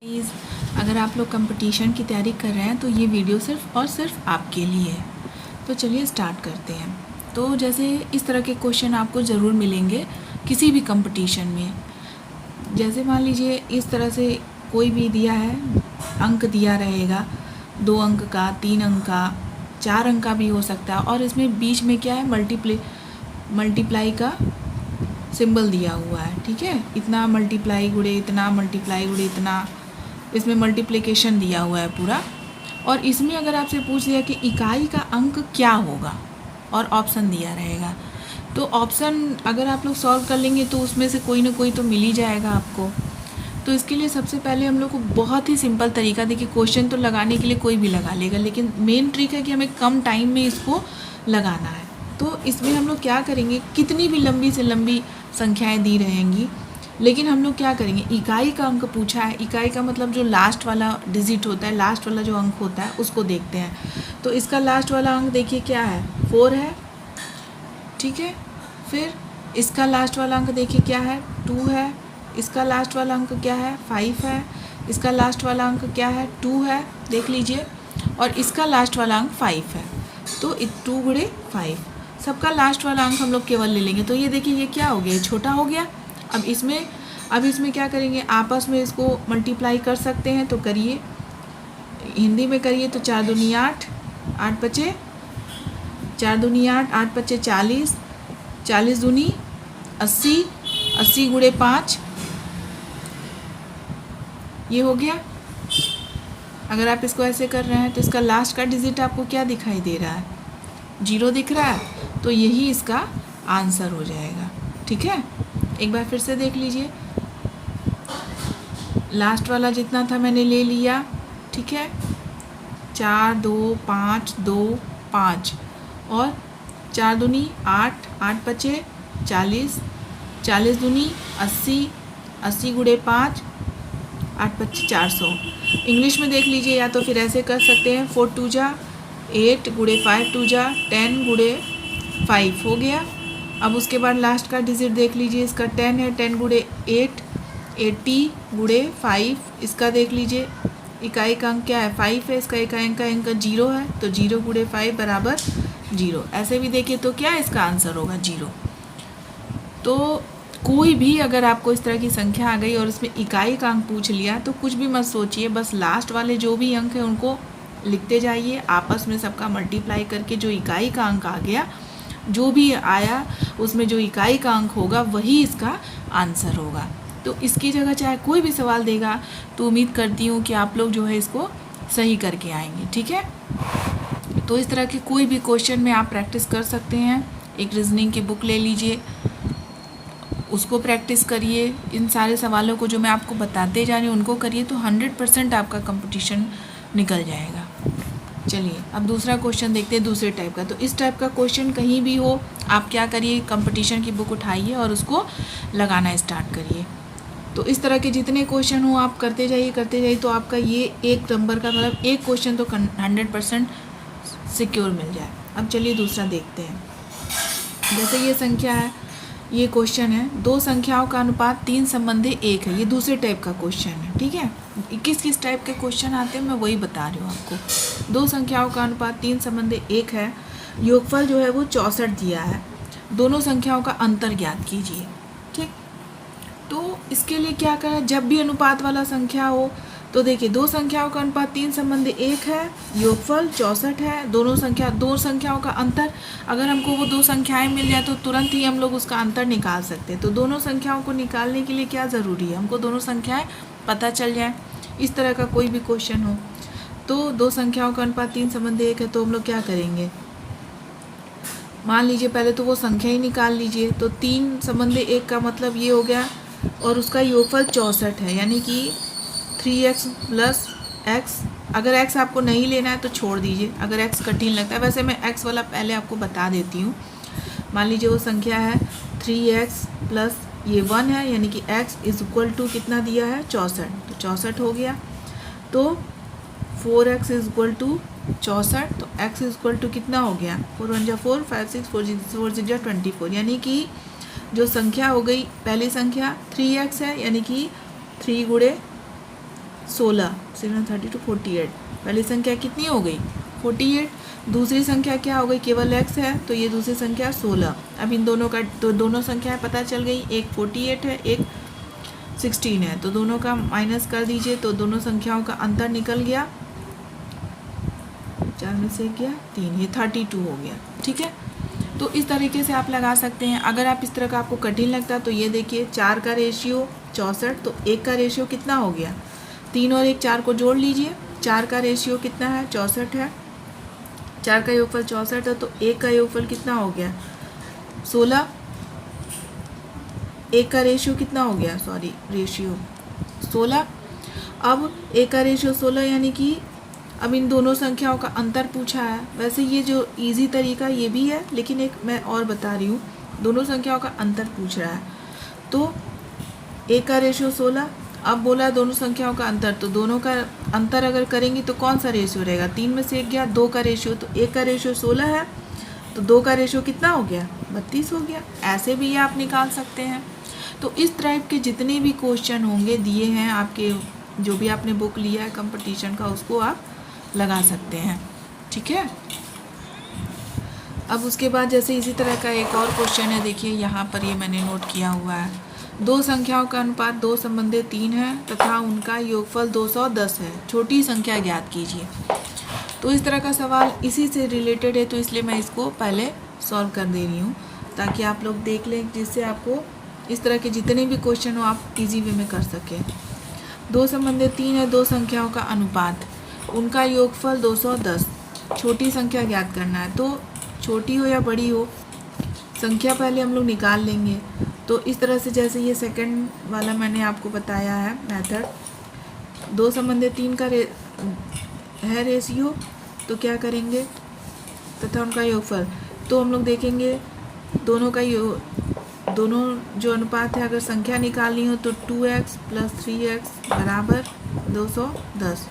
Please अगर आप लोग कंपटीशन की तैयारी कर रहे हैं तो ये वीडियो सिर्फ़ और सिर्फ आपके लिए है। तो चलिए स्टार्ट करते हैं। तो जैसे इस तरह के क्वेश्चन आपको ज़रूर मिलेंगे किसी भी कंपटीशन में। जैसे मान लीजिए इस तरह से कोई भी दिया है, अंक दिया रहेगा 2 अंक का, 3 अंक का, 4 अंक का भी हो सकता है और इसमें बीच में क्या है मल्टीप्लाई का सिंबल दिया हुआ है। ठीक है, इतना मल्टीप्लाई गुणे इतना, मल्टीप्लाई गुणे इतना, इसमें मल्टीप्लिकेशन दिया हुआ है पूरा। और इसमें अगर आपसे पूछ लिया कि इकाई का अंक क्या होगा और ऑप्शन दिया रहेगा, तो ऑप्शन अगर आप लोग सॉल्व कर लेंगे तो उसमें से कोई ना कोई तो मिल ही जाएगा आपको। तो इसके लिए सबसे पहले हम लोग को बहुत ही सिंपल तरीका, देखिए क्वेश्चन तो लगाने के लिए कोई भी लगा लेगा, लेकिन मेन ट्रिक है कि हमें कम टाइम में इसको लगाना है। तो इसमें हम लोग क्या करेंगे, कितनी भी लंबी से लंबी संख्याएं दी रहेंगी, लेकिन हम लोग क्या करेंगे, इकाई का अंक पूछा है, इकाई का मतलब जो लास्ट वाला डिजिट होता है, लास्ट वाला जो अंक होता है उसको देखते हैं। तो इसका लास्ट वाला अंक देखिए क्या है, 4 है। ठीक है, फिर इसका लास्ट वाला अंक देखिए क्या है, 2 है। इसका लास्ट वाला अंक क्या है, 5 है। इसका लास्ट वाला अंक क्या है, 2 है, देख लीजिए। और इसका लास्ट वाला अंक 5 है। तो 2 गुणे 5, सबका लास्ट वाला अंक हम लोग केवल ले लेंगे। तो ये देखिए ये क्या हो गया, छोटा हो गया। अब इसमें क्या करेंगे, आपस में इसको मल्टीप्लाई कर सकते हैं तो करिए, हिंदी में करिए। तो 4 दूनी 8, 8 पचे 4 दूनी 8, 8 पचे 40, 40 दूनी 80, 80 गुणे 5, ये हो गया। अगर आप इसको ऐसे कर रहे हैं तो इसका लास्ट का डिजिट आपको क्या दिखाई दे रहा है, 0 दिख रहा है। तो यही इसका आंसर हो जाएगा। ठीक है, एक बार फिर से देख लीजिए, लास्ट वाला जितना था मैंने ले लिया। ठीक है, 4 2 5 2 5 और 4 दूनी 8, 8 पचे 40, 40 दूनी 80, 80 गुणे 5, 8 पच्चीस 400। इंग्लिश में देख लीजिए, या तो फिर ऐसे कर सकते हैं, 4 2 जा 8 गुणे 5 2 जा 10 गुणे 5 हो गया। अब उसके बाद लास्ट का डिजिट देख लीजिए, इसका 10 है, 10 गुणे 8, 80 गुणे 5। इसका देख लीजिए, इकाई का अंक क्या है, 5 है। इसका इकाई का अंक 0 है, तो 0 गुणे 5 बराबर 0। ऐसे भी देखिए तो क्या इसका आंसर होगा, 0। तो कोई भी अगर आपको इस तरह की संख्या आ गई और इसमें इकाई का अंक पूछ लिया तो कुछ भी मत सोचिए, बस लास्ट वाले जो भी अंक हैं उनको लिखते जाइए, आपस में सबका मल्टीप्लाई करके जो इकाई का अंक आ गया, जो भी आया उसमें जो इकाई का अंक होगा वही इसका आंसर होगा। तो इसकी जगह चाहे कोई भी सवाल देगा तो उम्मीद करती हूँ कि आप लोग जो है इसको सही करके आएंगे। ठीक है, तो इस तरह के कोई भी क्वेश्चन में आप प्रैक्टिस कर सकते हैं। एक रीजनिंग की बुक ले लीजिए, उसको प्रैक्टिस करिए, इन सारे सवालों को जो मैं आपको बताते जा रही हूँ उनको करिए, तो 100% आपका कंपटीशन निकल जाएगा। चलिए अब दूसरा क्वेश्चन देखते हैं, दूसरे टाइप का। तो इस टाइप का क्वेश्चन कहीं भी हो, आप क्या करिए, कंपटीशन की बुक उठाइए और उसको लगाना स्टार्ट करिए। तो इस तरह के जितने क्वेश्चन हो आप करते जाइए, तो आपका ये एक नंबर का मतलब एक क्वेश्चन तो 100% सिक्योर मिल जाए। अब चलिए दूसरा देखते हैं। जैसे ये संख्या है, ये क्वेश्चन है, 2 संख्याओं का अनुपात 3 संबंधी 1 है। ये दूसरे टाइप का क्वेश्चन है। ठीक है, किस टाइप के क्वेश्चन आते हैं मैं वही बता रही हूँ आपको। 2 संख्याओं का अनुपात 3 संबंधी 1 है, योगफल जो है वो 64 दिया है, दोनों संख्याओं का अंतर ज्ञात कीजिए। ठीक, तो इसके लिए क्या करें, जब भी अनुपात वाला संख्या हो तो देखिए 2 संख्याओं का अनुपात 3 संबंधी 1 है, योगफल 64 है, दो संख्याओं का अंतर, अगर हमको वो 2 संख्याएं मिल जाए तो तुरंत ही हम लोग उसका अंतर निकाल सकते हैं। तो दोनों संख्याओं को निकालने के लिए क्या ज़रूरी है, हमको दोनों संख्याएं पता चल जाए। इस तरह का कोई भी क्वेश्चन हो तो 2 संख्याओं का अनुपात 3 संबंधी 1 है, तो हम लोग क्या करेंगे, मान लीजिए पहले तो वो संख्या ही निकाल लीजिए। तो 3 संबंधी 1 का मतलब ये हो गया, और उसका योगफल 64 है, यानी कि 3x प्लस x। अगर x आपको नहीं लेना है तो छोड़ दीजिए, अगर x कठिन लगता है। वैसे मैं x वाला पहले आपको बता देती हूँ। मान लीजिए वो संख्या है 3x प्लस ये 1 है, यानी कि x इज इक्वल टू कितना दिया है, 64। तो 64 हो गया। तो 4x इज इक्वल टू 64, तो x इज इक्वल टू कितना हो गया, 4 1 जा 4, 5 6 4 6 जा 24, यानी कि जो संख्या हो गई पहली संख्या 3x है, यानी कि 3 गुणे 16, 32 48, पहली संख्या कितनी हो गई 48, दूसरी संख्या क्या हो गई, केवल x है तो ये दूसरी संख्या 16। अब इन दोनों का तो दोनों संख्याएं पता चल गई, एक 48 है एक 16 है, तो दोनों का माइनस कर दीजिए तो दोनों संख्याओं का अंतर निकल गया, 4 में से गया 3, ये 32 हो गया। ठीक है, तो इस तरीके से आप लगा सकते हैं। अगर आप इस तरह का आपको कठिन लगता है तो ये देखिए 4 का रेशियो 64, तो 1 का रेशियो कितना हो गया, 3 और 1 4 को जोड़ लीजिए, 4 का रेशियो कितना है 64 है, 4 का योगफल 64 है, तो 1 का योगफल कितना हो गया 16, 1 का रेशियो कितना हो गया, सॉरी रेशियो 16। अब 1 का रेशियो 16 यानी कि अब इन दोनों संख्याओं का अंतर पूछा है। वैसे ये जो इजी तरीका ये भी है, लेकिन एक मैं और बता रही हूँ, दोनों संख्याओं का अंतर पूछ रहा है। तो 1 का रेशियो 16, अब बोला दोनों संख्याओं का अंतर, तो दोनों का अंतर अगर करेंगे तो कौन सा रेशियो रहेगा, 3 में से 1 गया, 2 का रेशियो, तो 1 का रेशियो 16 है तो 2 का रेशियो कितना हो गया 32 हो गया। ऐसे भी ये आप निकाल सकते हैं। तो इस टाइप के जितने भी क्वेश्चन होंगे दिए हैं आपके, जो भी आपने बुक लिया है कंपटीशन का, उसको आप लगा सकते हैं। ठीक है, अब उसके बाद जैसे इसी तरह का एक और क्वेश्चन है, देखिए यहाँ पर ये मैंने नोट किया हुआ है, दो संख्याओं का अनुपात 2 संबंधित 3 है तथा उनका योगफल 210 है, छोटी संख्या ज्ञात कीजिए। तो इस तरह का सवाल इसी से रिलेटेड है, तो इसलिए मैं इसको पहले सॉल्व कर दे रही हूँ ताकि आप लोग देख लें, जिससे आपको इस तरह के जितने भी क्वेश्चन हो आप इजी वे में कर सकें। 2 संबंधित 3 है, दो संख्याओं का अनुपात, उनका योगफल 210, छोटी संख्या ज्ञात करना है। तो छोटी हो या बड़ी हो, संख्या पहले हम लोग निकाल लेंगे। तो इस तरह से जैसे ये सेकंड वाला मैंने आपको बताया है मेथड, 2 संबंधित 3 का है रेशियो, तो क्या करेंगे तथा उनका योगफल, तो हम लोग देखेंगे दोनों का दोनों जो अनुपात है, अगर संख्या निकालनी हो तो 2x + 3x बराबर 210,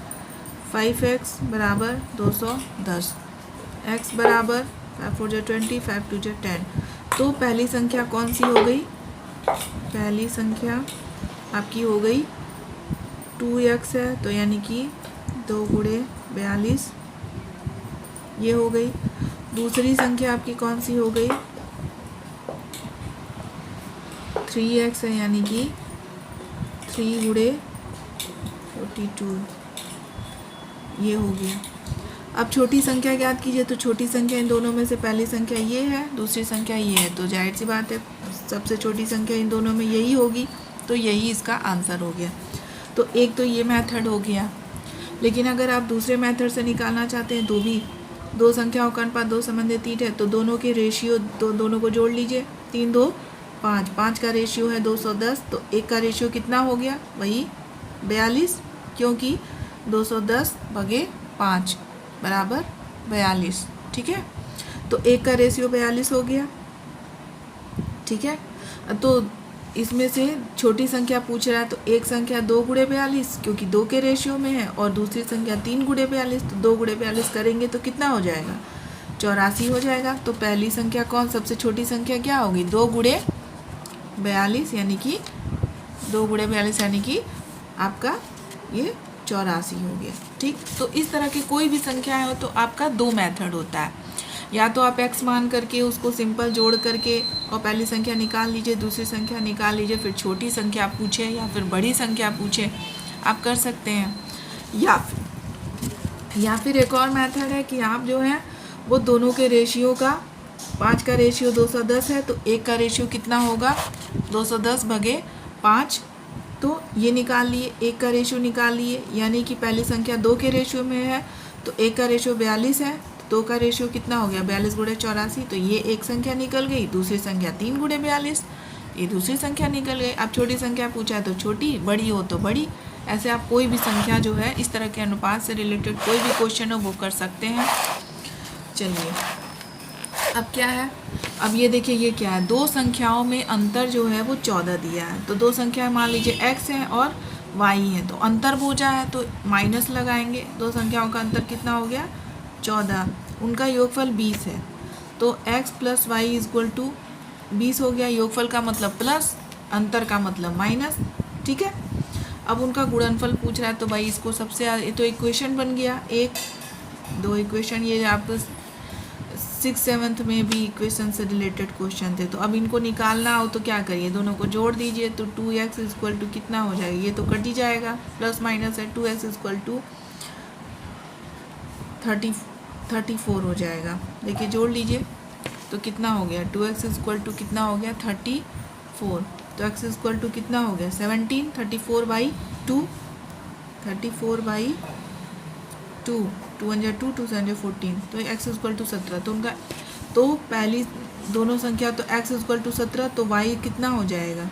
5x बराबर 210, x बराबर 5 4 20, 5 2 10। तो पहली संख्या कौन सी हो गई, पहली संख्या आपकी हो गई 2x है, तो यानी कि 2 × 42 ये हो गई। दूसरी संख्या आपकी कौन सी हो गई, 3x है, यानी कि 3 × 42 ये हो गया। अब छोटी संख्या ज्ञात कीजिए, तो छोटी संख्या इन दोनों में से पहली संख्या ये है, दूसरी संख्या ये है, तो जाहिर सी बात है सबसे छोटी संख्या इन दोनों में यही होगी, तो यही इसका आंसर हो गया। तो एक तो ये मेथड हो गया, लेकिन अगर आप दूसरे मेथड से निकालना चाहते हैं तो भी, दो संख्याओं का अनुपात 2 संबंधित 3 है, तो दोनों के रेशियो दोनों को जोड़ लीजिए, 3 2 5, 5 का रेशियो है 210, तो 1 का रेशियो कितना हो गया, वही 42, क्योंकि 210 / 5 बराबर 42। ठीक है, तो 1 का रेशियो 42 हो गया। ठीक है, तो इसमें से छोटी संख्या पूछ रहा है, तो एक संख्या 2 × 42 क्योंकि 2 के रेशियो में है, और दूसरी संख्या 3 × 42, तो 2 × 42 करेंगे तो कितना हो जाएगा 84 हो जाएगा। तो पहली संख्या कौन, सबसे छोटी संख्या क्या होगी 2 × 42, यानी कि 2 × 42 यानी कि आपका ये 84 हो गया। ठीक, तो इस तरह की कोई भी संख्या हो तो आपका 2 मेथड होता है, या तो आप x मान करके उसको सिंपल जोड़ करके और पहली संख्या निकाल लीजिए, दूसरी संख्या निकाल लीजिए, फिर छोटी संख्या पूछे या फिर बड़ी संख्या पूछे, आप कर सकते हैं। या फिर एक और मेथड है कि आप जो है वो दोनों के रेशियो का, 5 का रेशियो 210 है, तो 1 का रेशियो कितना होगा 210 / 5, तो ये निकाल लिए, 1 का रेशियो निकाल लिए, यानी कि पहली संख्या 2 के रेशियो में है, तो 1 का रेशियो 42 है, 2 का रेशियो कितना हो गया 42 × 84, तो ये एक संख्या निकल गई, दूसरी संख्या 3 × 42, ये दूसरी संख्या निकल गई। अब छोटी संख्या पूछा है तो छोटी, बड़ी हो तो बड़ी। ऐसे आप कोई भी संख्या जो है इस तरह के अनुपात से रिलेटेड कोई भी क्वेश्चन हो वो कर सकते हैं। चलिए अब क्या है, अब ये देखिए ये क्या है, दो संख्याओं में अंतर जो है वो 14 दिया है। तो दो संख्याएं मान लीजिए x है और y है, तो अंतर बोझा है तो माइनस लगाएंगे, दो संख्याओं का अंतर कितना हो गया 14, उनका योगफल 20 है, तो x + y = 20 हो गया। योगफल का मतलब प्लस, अंतर का मतलब माइनस। ठीक है, अब उनका गुणनफल पूछ रहा है, तो भाई इसको सबसे ये तो इक्वेशन बन गया, एक दो इक्वेशन, ये आप 6th-7th में भी इक्वेशन से रिलेटेड क्वेश्चन थे। तो अब इनको निकालना हो तो क्या करिए, दोनों को जोड़ दीजिए, तो 2x इक्वल टू कितना हो जाएगा, ये तो कट ही जाएगा, प्लस माइनस है, 2x इक्वल टू 34 हो जाएगा। देखिए जोड़ लीजिए तो कितना हो गया, 2x इक्वल टू कितना हो गया 34, तो x इक्वल टू कितना हो गया 17, 34/2, 34/2, 2 2 2 14, तो x इक्वल टू 17। तो उनका तो पहली दोनों संख्या तो x इक्वल टू 17, तो y कितना हो जाएगा,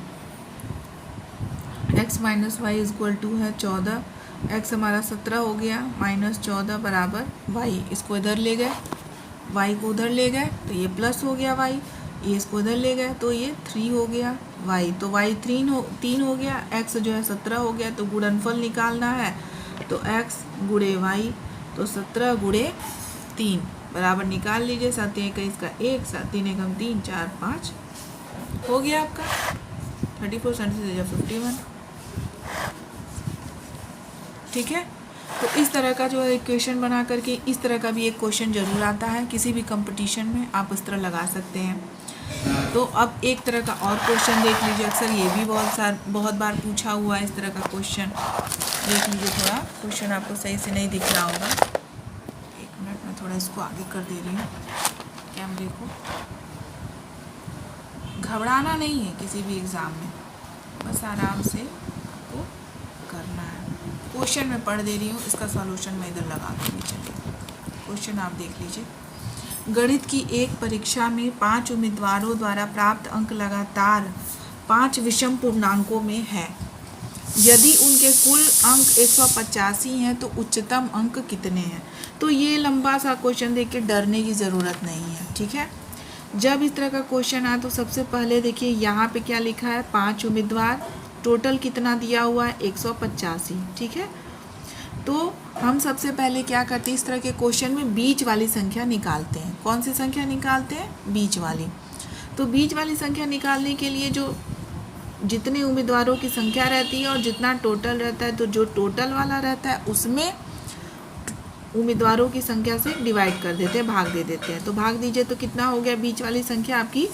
x minus y equal to है 14, x हमारा 17 हो गया, माइनस 14 बराबर y, इसको इधर ले गए, y को उधर ले गए तो ये प्लस हो गया y, ये इसको इधर ले गए तो ये 3 हो गया y, तो y 3 हो गया, x जो है 17 हो गया, तो गुणनफल निकालना है, तो x गुणे y, तो 17 गुणे 3 बराबर निकाल लीजिए, 7 21 का 1, 7 3 एकम 3, 4 5 हो गया आपका 34, 51। ठीक है, तो इस तरह का जो है इक्वेशन बना करके इस तरह का भी एक क्वेश्चन जरूर आता है, किसी भी कंपटीशन में आप इस तरह लगा सकते हैं। तो अब एक तरह का और क्वेश्चन देख लीजिए, अक्सर ये भी बहुत बार पूछा हुआ है इस तरह का क्वेश्चन, देख लीजिए, थोड़ा क्वेश्चन आपको सही से नहीं दिख रहा होगा, एक मिनट मैं थोड़ा इसको आगे कर दे रही हूँ कैमरे को। घबराना नहीं है किसी भी एग्ज़ाम में, बस आराम से आपको करना है। क्वेश्चन मैं पढ़ दे रही हूँ, इसका सॉल्यूशन मैं इधर लगा दूँगी। चलिए क्वेश्चन आप देख लीजिए। गणित की एक परीक्षा में 5 उम्मीदवारों द्वारा प्राप्त अंक लगातार 5 विषम पूर्णांकों में है। यदि उनके कुल अंक 185 हैं तो उच्चतम अंक कितने हैं। तो ये लंबा सा क्वेश्चन देख के डरने की ज़रूरत नहीं है, ठीक है। जब इस तरह का क्वेश्चन आए तो सबसे पहले देखिए यहाँ पे क्या लिखा है, 5 उम्मीदवार, टोटल कितना दिया हुआ है 185, ठीक है। तो हम सबसे पहले क्या करते हैं, इस तरह के क्वेश्चन में बीच वाली संख्या निकालते हैं। कौन सी संख्या निकालते हैं, बीच वाली। तो बीच वाली संख्या निकालने के लिए जो जितने उम्मीदवारों की संख्या रहती है और जितना टोटल रहता है, तो जो टोटल वाला रहता है उसमें उम्मीदवारों की संख्या से डिवाइड कर देते हैं, भाग दे देते हैं। तो भाग दीजिए तो कितना हो गया, बीच वाली संख्या आपकी,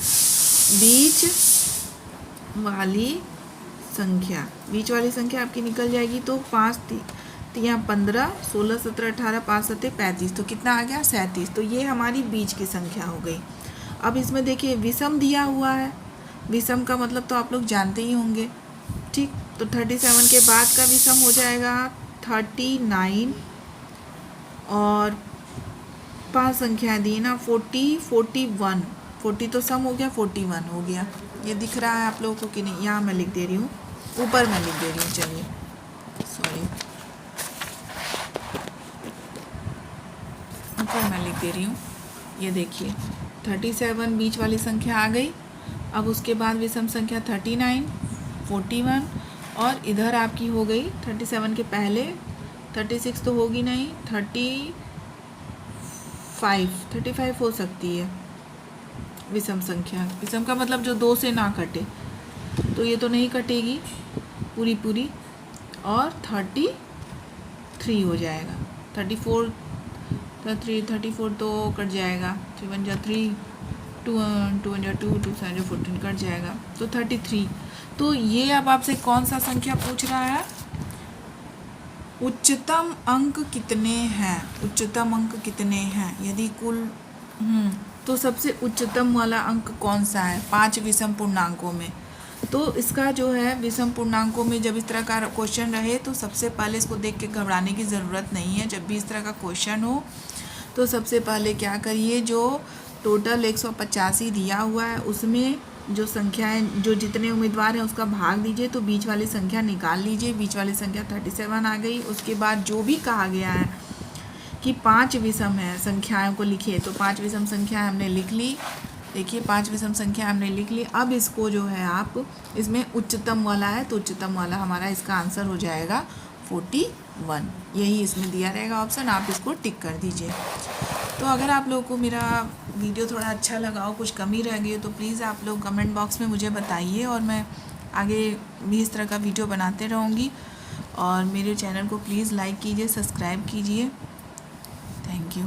बीच वाली संख्या आपकी निकल जाएगी। तो 5 3 15, 16 17 18, 5 7 35, तो कितना आ गया 37। तो ये हमारी बीच की संख्या हो गई। अब इसमें देखिए विषम दिया हुआ है, विषम का मतलब तो आप लोग जानते ही होंगे, ठीक। तो 37 के बाद का विषम हो जाएगा 39, और 5 संख्याएं दी ना, 40 41, 40 तो सम हो गया, 41 हो गया। ये दिख रहा है आप लोगों को कि नहीं, यहाँ मैं लिख दे रही हूँ, ऊपर मैं लिख दे रही हूँ, चलिए सॉरी, ऊपर मैं लिख दे रही हूँ। ये देखिए 37 बीच वाली संख्या आ गई। अब उसके बाद विषम संख्या 39, 41, और इधर आपकी हो गई 37 के पहले 36 तो होगी नहीं, 35 हो सकती है विषम संख्या। विषम का मतलब जो 2 से ना कटे, तो ये तो नहीं कटेगी पूरी, और 33 हो जाएगा। 34 तो कट जाएगा, 3 1 3, 2 1 2 2 7 14 कट जाएगा, तो 33। तो ये अब आपसे कौन सा संख्या पूछ रहा है, उच्चतम अंक कितने हैं, उच्चतम अंक कितने हैं। यदि कुल तो सबसे उच्चतम वाला अंक कौन सा है 5 विषम पूर्णांकों में। तो इसका जो है विषम पूर्णांकों में जब इस तरह का क्वेश्चन रहे तो सबसे पहले इसको देख के घबराने की ज़रूरत नहीं है। जब भी इस तरह का क्वेश्चन हो तो सबसे पहले क्या करिए, जो टोटल 185 दिया हुआ है उसमें जो संख्याएं, जो जितने उम्मीदवार हैं उसका भाग दीजिए, तो बीच वाली संख्या निकाल लीजिए। बीच वाली संख्या 37 आ गई। उसके बाद जो भी कहा गया है कि 5 विषम है संख्याओं को लिखिए, तो 5 विषम संख्या हमने लिख ली। देखिए 5 विषम संख्या हमने लिख ली। अब इसको जो है आप, इसमें उच्चतम वाला है तो उच्चतम वाला हमारा इसका आंसर हो जाएगा 41। यही इसमें दिया रहेगा ऑप्शन, आप इसको टिक कर दीजिए। तो अगर आप लोगों को मेरा वीडियो थोड़ा अच्छा लगा हो, कुछ कमी रह गई हो, तो प्लीज़ आप लोग कमेंट बॉक्स में मुझे बताइए, और मैं आगे भी इस तरह का वीडियो बनाते रहूँगी। और मेरे चैनल को प्लीज़ लाइक कीजिए, सब्सक्राइब कीजिए। Thank you.